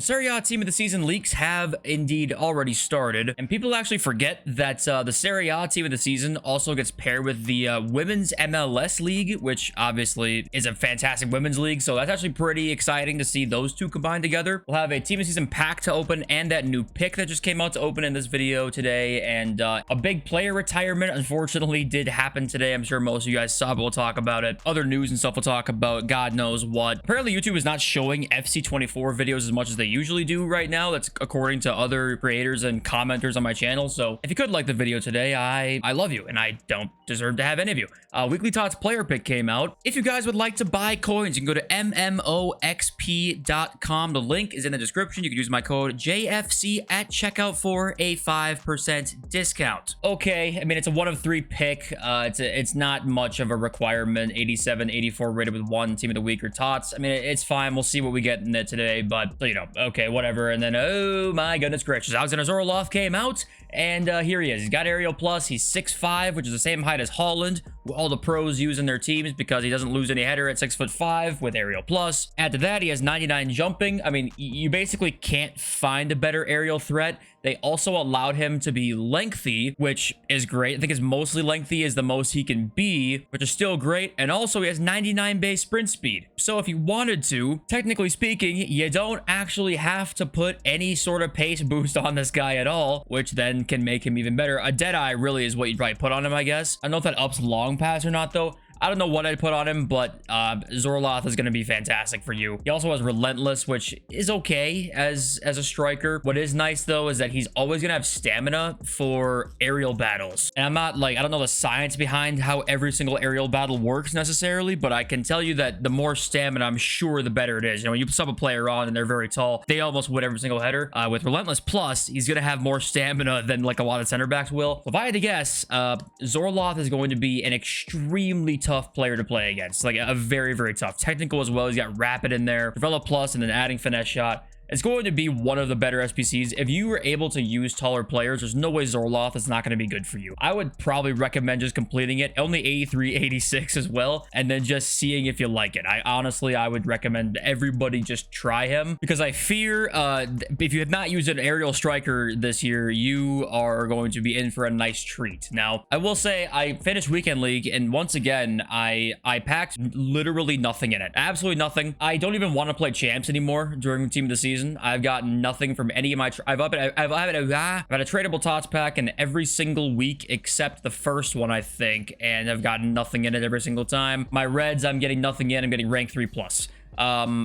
Serie A Team of the Season leaks have indeed already started, and people actually forget that the Serie A Team of the Season also gets paired with the Women's MLS League, which obviously is a fantastic women's league, so that's actually pretty exciting to see those two combined together. We'll have a Team of the Season pack to open and that new pick that just came out to open in this video today, and a big player retirement unfortunately did happen today. I'm sure most of you guys saw, but we'll talk about it. Other news and stuff we'll talk about, God knows what. Apparently YouTube is not showing FC24 videos as much as they usually do right now. That's according to other creators and commenters on my channel. So if you could like the video today, I love you, and I don't deserve to have any of you. Weekly Tots player pick came out. If you guys would like to buy coins, you can go to mmoxp.com. The link is in the description. You can use my code JFC at checkout for a 5% discount. Okay, I mean, it's a 1 of 3 pick. It's not much of a requirement. 87, 84 rated with 1 team of the week or tots. I mean, it's fine. We'll see what we get in it today, but you know, okay, whatever. And then, oh my goodness gracious, Alexander Sorloth came out, and here he is. He's got aerial plus. He's 6'5", which is the same height as Holland, who all the pros use in their teams because he doesn't lose any header at 6'5" with aerial plus. Add to that, he has 99 jumping. I mean, you basically can't find a better aerial threat. They also allowed him to be lengthy, which is great. I think his mostly lengthy is the most he can be, which is still great. And also he has 99 base sprint speed. So if you wanted to, technically speaking, you don't actually have to put any sort of pace boost on this guy at all, which then can make him even better. A Deadeye really is what you'd probably put on him, I guess. I don't know if that ups long pass or not, though. I don't know what I'd put on him, but Sorloth is going to be fantastic for you. He also has Relentless, which is okay as a striker. What is nice, though, is that he's always going to have stamina for aerial battles. And I'm not like, I don't know the science behind how every single aerial battle works necessarily, but I can tell you that the more stamina, I'm sure, the better it is. You know, when you sub a player on and they're very tall, they almost win every single header. With Relentless Plus, he's going to have more stamina than like a lot of center backs will. So if I had to guess, Sorloth is going to be an extremely tough player to play against, like a very, very tough. Technical as well. He's got rapid in there, develop plus, and then adding finesse shot. It's going to be one of the better SPCs. If you were able to use taller players, there's no way Sorloth is not going to be good for you. I would probably recommend just completing it. Only 83, 86 as well, and then just seeing if you like it. I would recommend everybody just try him, because I fear if you have not used an aerial striker this year, you are going to be in for a nice treat. Now, I will say I finished Weekend League, and once again, I packed literally nothing in it. Absolutely nothing. I don't even want to play champs anymore during Team of the Season. I've got nothing from any of my I've had a tradable tots pack in every single week except the first one, I think, and I've gotten nothing in it every single time. My reds, I'm getting nothing in. I'm getting rank 3+.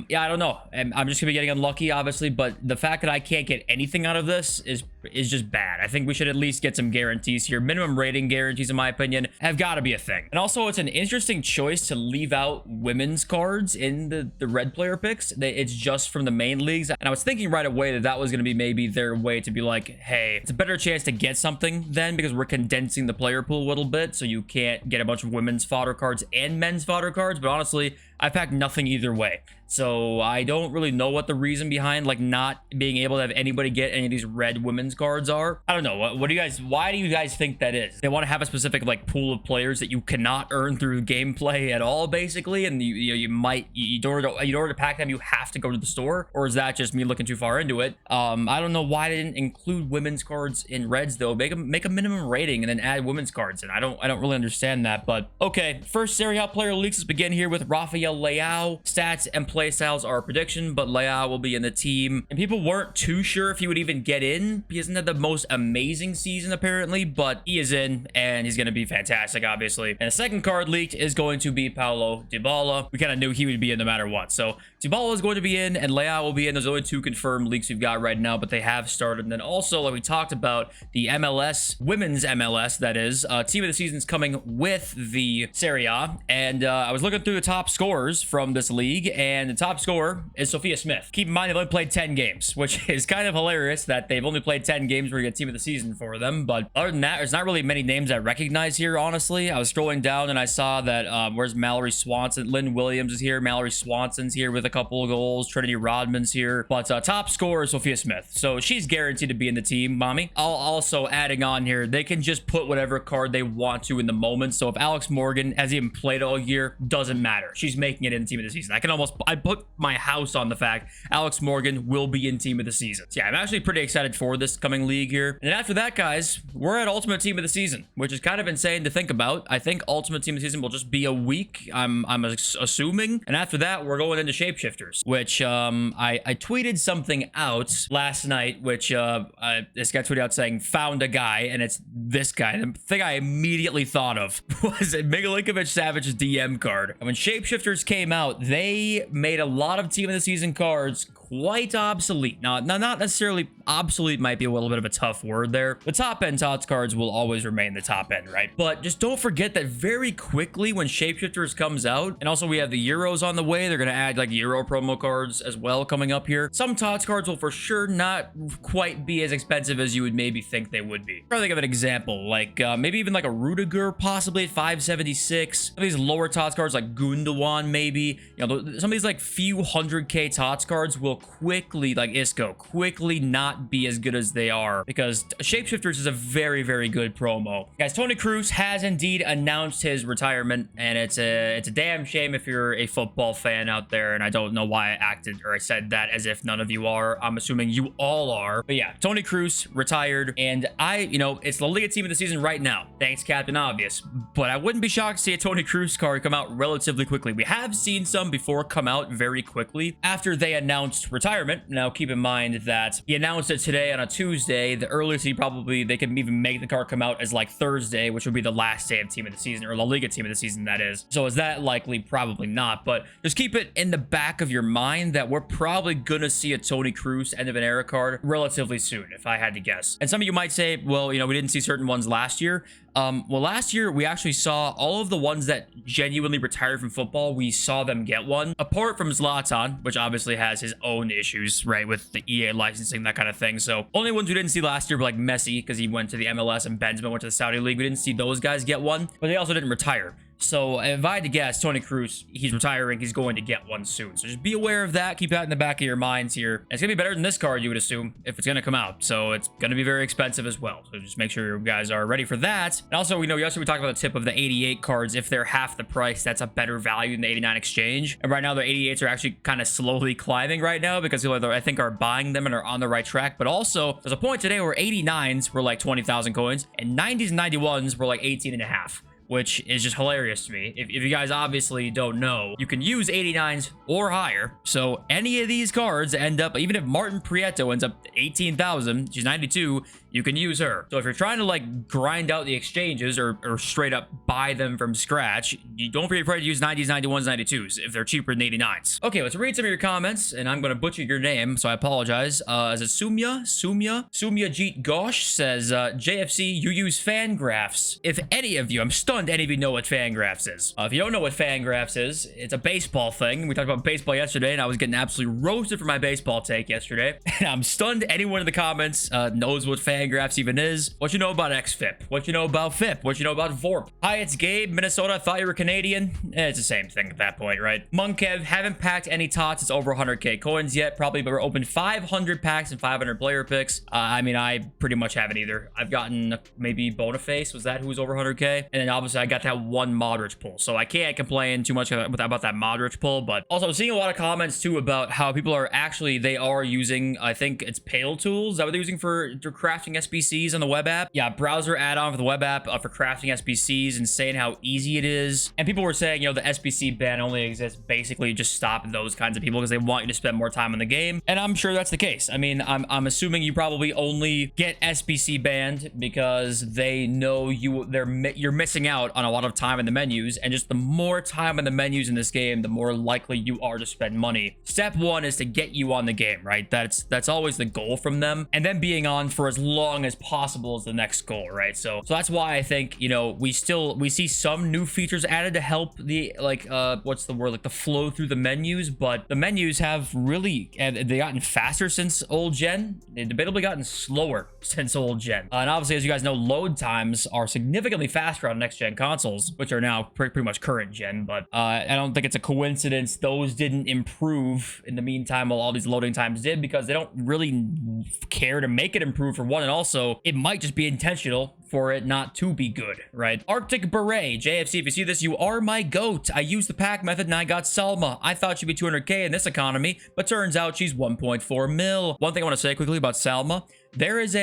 Yeah, I don't know. I'm just gonna be getting unlucky, obviously, but the fact that I can't get anything out of this is just bad. I think we should at least get some guarantees here. Minimum rating guarantees, in my opinion, have got to be a thing. And also, it's an interesting choice to leave out women's cards in the red player picks. It's just from the main leagues, and I was thinking right away that was gonna be maybe their way to be like, hey, it's a better chance to get something then, because we're condensing the player pool a little bit, so you can't get a bunch of women's fodder cards and men's fodder cards. But honestly, I packed nothing either way. So I don't really know what the reason behind like not being able to have anybody get any of these red women's cards are. I don't know. What do you guys, why do you guys think that is? They want to have a specific like pool of players that you cannot earn through gameplay at all, basically, and in order to pack them, you have to go to the store? Or is that just me looking too far into it? I don't know why they didn't include women's cards in reds, though. Make a minimum rating and then add women's cards in. I don't really understand that, but okay. First Serie A player leaks. Let's begin here with Rafael Leao. Stats and play styles are a prediction, but Leao will be in the team, and people weren't too sure if he would even get in. He hasn't had the most amazing season apparently, but he is in, and he's going to be fantastic, obviously. And the second card leaked is going to be Paulo Dybala. We kind of knew he would be in no matter what, so Dybala is going to be in, and Leao will be in. There's only 2 confirmed leaks we've got right now, but they have started. And then also, like we talked about, the MLS, women's MLS, that is, team of the season's coming with the Serie A, and I was looking through the top scorers from this league, and the top scorer is Sophia Smith. Keep in mind, they've only played 10 games, which is kind of hilarious that they've only played 10 games where you get team of the season for them. But other than that, there's not really many names I recognize here, honestly. I was scrolling down and I saw that where's Mallory Swanson? Lynn Williams is here. Mallory Swanson's here with a couple of goals. Trinity Rodman's here. But top scorer is Sophia Smith, so she's guaranteed to be in the team, mommy. Also adding on here, they can just put whatever card they want to in the moment. So if Alex Morgan has even played all year, doesn't matter. She's making it in the team of the season. I I put my house on the fact Alex Morgan will be in team of the season. So yeah, I'm actually pretty excited for this coming league here. And then after that, guys, we're at ultimate team of the season, which is kind of insane to think about. I think ultimate team of the season will just be a week, I'm assuming. And after that, we're going into shapeshifters, which I tweeted something out last night, which this guy tweeted out saying found a guy, and it's this guy. The thing I immediately thought of was a Migalinkovic Savage's DM card. And when shapeshifters came out, they made a lot of team of the season cards quite obsolete. Now, not necessarily obsolete, might be a little bit of a tough word there. The top end TOTS cards will always remain the top end, right? But just don't forget that very quickly when shapeshifters comes out, and also we have the Euros on the way, they're going to add like Euro promo cards as well coming up here. Some TOTS cards will for sure not quite be as expensive as you would maybe think they would be. Try to think of an example, like maybe even like a Rudiger possibly at 576. Some of these lower TOTS cards like Gundogan maybe, you know, some of these like few 100k TOTS cards will quickly, like Isco, quickly not be as good as they are because shapeshifters is a very, very good promo. Guys, Toni Kroos has indeed announced his retirement, and it's a damn shame if you're a football fan out there, and I don't know why I acted or I said that as if none of you are. I'm assuming you all are. But yeah, Toni Kroos retired, and you know, it's La Liga team of the season right now. Thanks, Captain Obvious. But I wouldn't be shocked to see a Toni Kroos card come out relatively quickly. We have seen some before come out very quickly after they announced retirement. Now, keep in mind that he announced it today on a Tuesday. The earliest they can even make the card come out as like Thursday, which would be the last day of team of the season, or La Liga team of the season, that is. So is that likely? Probably not. But just keep it in the back of your mind that we're probably gonna see a Toni Kroos end of an era card relatively soon, if I had to guess. And some of you might say, well, you know, we didn't see certain ones last year. Well, last year we actually saw all of the ones that genuinely retired from football. We saw them get one, apart from Zlatan, which obviously has his own issues, right, with the EA licensing, that kind of thing. So only ones we didn't see last year were like Messi, because he went to the MLS, and Benzema went to the Saudi League. We didn't see those guys get one, but they also didn't retire. So if I had to guess, Toni Kroos, he's retiring. He's going to get one soon. So just be aware of that. Keep that in the back of your minds here. And it's going to be better than this card, you would assume, if it's going to come out. So it's going to be very expensive as well. So just make sure you guys are ready for that. And also, we know yesterday we talked about the tip of the 88 cards. If they're half the price, that's a better value than the 89 exchange. And right now, the 88s are actually kind of slowly climbing right now because people, I think, are buying them and are on the right track. But also, there's a point today where 89s were like 20,000 coins and 90s and 91s were like 18 and a half. Which is just hilarious to me. If you guys obviously don't know, you can use 89s or higher. So any of these cards end up, even if Martin Prieto ends up 18,000, she's 92, you can use her. So if you're trying to like grind out the exchanges or straight up buy them from scratch, you don't be afraid to use 90s, 91s, 92s if they're cheaper than 89s. Okay, let's read some of your comments, and I'm going to butcher your name, so I apologize. Is it Sumya Jeet Gosh says, JFC, you use Fangraphs. If any of you, I'm stunned any of you know what Fangraphs is. If you don't know what Fangraphs is, it's a baseball thing. We talked about baseball yesterday, and I was getting absolutely roasted for my baseball take yesterday. And I'm stunned anyone in the comments knows what Fangraphs even is. What you know about XFIP? What you know about FIP? What you know about VORP? Hi, it's Gabe, Minnesota. I thought you were Canadian. It's the same thing at that point, right? Monkev, haven't packed any TOTS. It's over 100k coins yet. Probably, but we're open 500 packs and 500 player picks. I mean, I pretty much haven't either. I've gotten maybe Boniface. Was that who was over 100k? And then obviously I got that one Modric pull, so I can't complain too much about that Modric pull. But also I'm seeing a lot of comments too about how people are actually, they are using, I think it's Pale Tools. Is that what they're using for crafting SBCs on the web app? Yeah, browser add-on for the web app for crafting SBCs, and saying how easy it is. And people were saying, you know, the SBC ban only exists basically just stop those kinds of people because they want you to spend more time on the game. And I'm sure that's the case. I mean, I'm assuming you probably only get SBC banned because they know you're missing out on a lot of time in the menus, and just the more time in the menus in this game, the more likely you are to spend money. Step one is to get you on the game, right? That's always the goal from them, and then being on for as long as possible is the next goal, right? So that's why I think, you know, we see some new features added to help the, like, what's the word, like the flow through the menus, but the menus have really, they gotten faster since old gen. They've debatably gotten slower since old gen, and obviously, as you guys know, load times are significantly faster on next gen consoles, which are now pretty much current gen. But I don't think it's a coincidence those didn't improve in the meantime while all these loading times did, because they don't really care to make it improve, for one, and also it might just be intentional for it not to be good, right? Arctic Beret, JFC, if you see this, you are my goat. I used the pack method and I got Salma. I thought she'd be 200k in this economy, but turns out she's 1.4 mil. One thing I want to say quickly about Salma, there is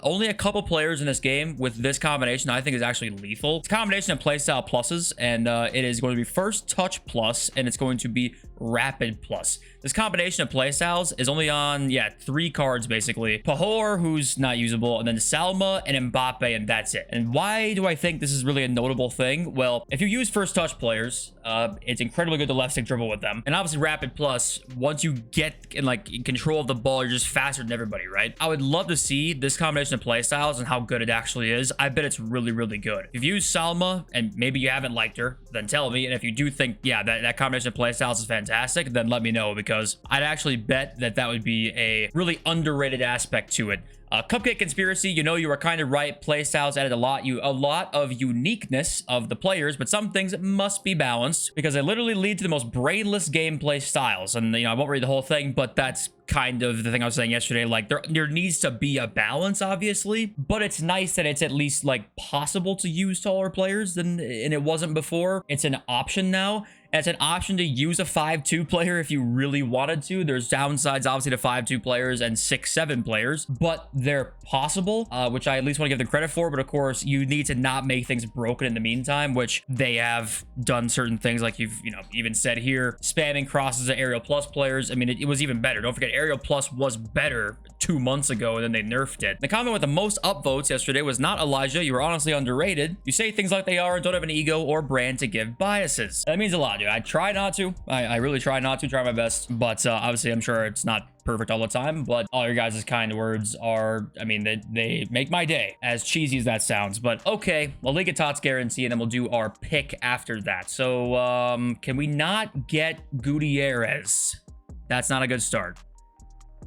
only a couple players in this game with this combination I think is actually lethal. It's a combination of playstyle pluses, and it is going to be first touch plus, and it's going to be rapid plus. This combination of playstyles is only on, 3 cards basically. Pahor, who's not usable, and then Salma and Mbappe, and that's it. And why do I think this is really a notable thing? Well, if you use first touch players, it's incredibly good to left stick dribble with them. And obviously rapid plus, once you get in control of the ball, you're just faster than everybody, right? I would love to see this combination of playstyles and how good it actually is. I bet it's really, really good. If you use Salma and maybe you haven't liked her, then tell me. And if you do think, that combination of playstyles is fantastic, then let me know, because I'd actually bet that would be a really underrated aspect to it. Cupcake Conspiracy, you are kind of right. Playstyles added a lot of uniqueness of the players, but some things must be balanced because they literally lead to the most brainless gameplay styles. And I won't read the whole thing, but that's kind of the thing I was saying yesterday. Like there needs to be a balance, obviously, but it's nice that it's at least possible to use taller players and it wasn't before. It's an option now. It's an option to use a 5'2" player if you really wanted to. There's downsides, obviously, to 5'2" players and 6'7" players, but they're possible, which I at least want to give them credit for. But of course, you need to not make things broken in the meantime, which they have done certain things, like you've even said here, spamming crosses at Aerial Plus players. I mean, it was even better. Don't forget, Aerial Plus was better 2 months ago, and then they nerfed it. The comment with the most upvotes yesterday was not Elijah. You were honestly underrated. You say things like they are and don't have an ego or brand to give biases. That means a lot, dude. I try not to. I really try not to. Try my best. But obviously, I'm sure it's not perfect all the time. But all your guys' kind words are, I mean, they make my day, as cheesy as that sounds. But okay, La Liga TOTS guarantee, and then we'll do our pick after that. So can we not get Gutierrez? That's not a good start.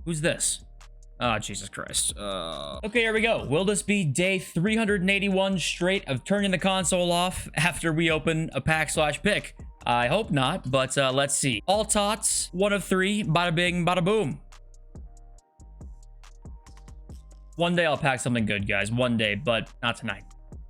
Who's this? Oh, Jesus Christ. Okay, here we go. Will this be day 381 straight of turning the console off after we open a pack/pick? I hope not, but let's see. All TOTS, 1 of 3, bada bing, bada boom. One day I'll pack something good, guys. One day, but not tonight.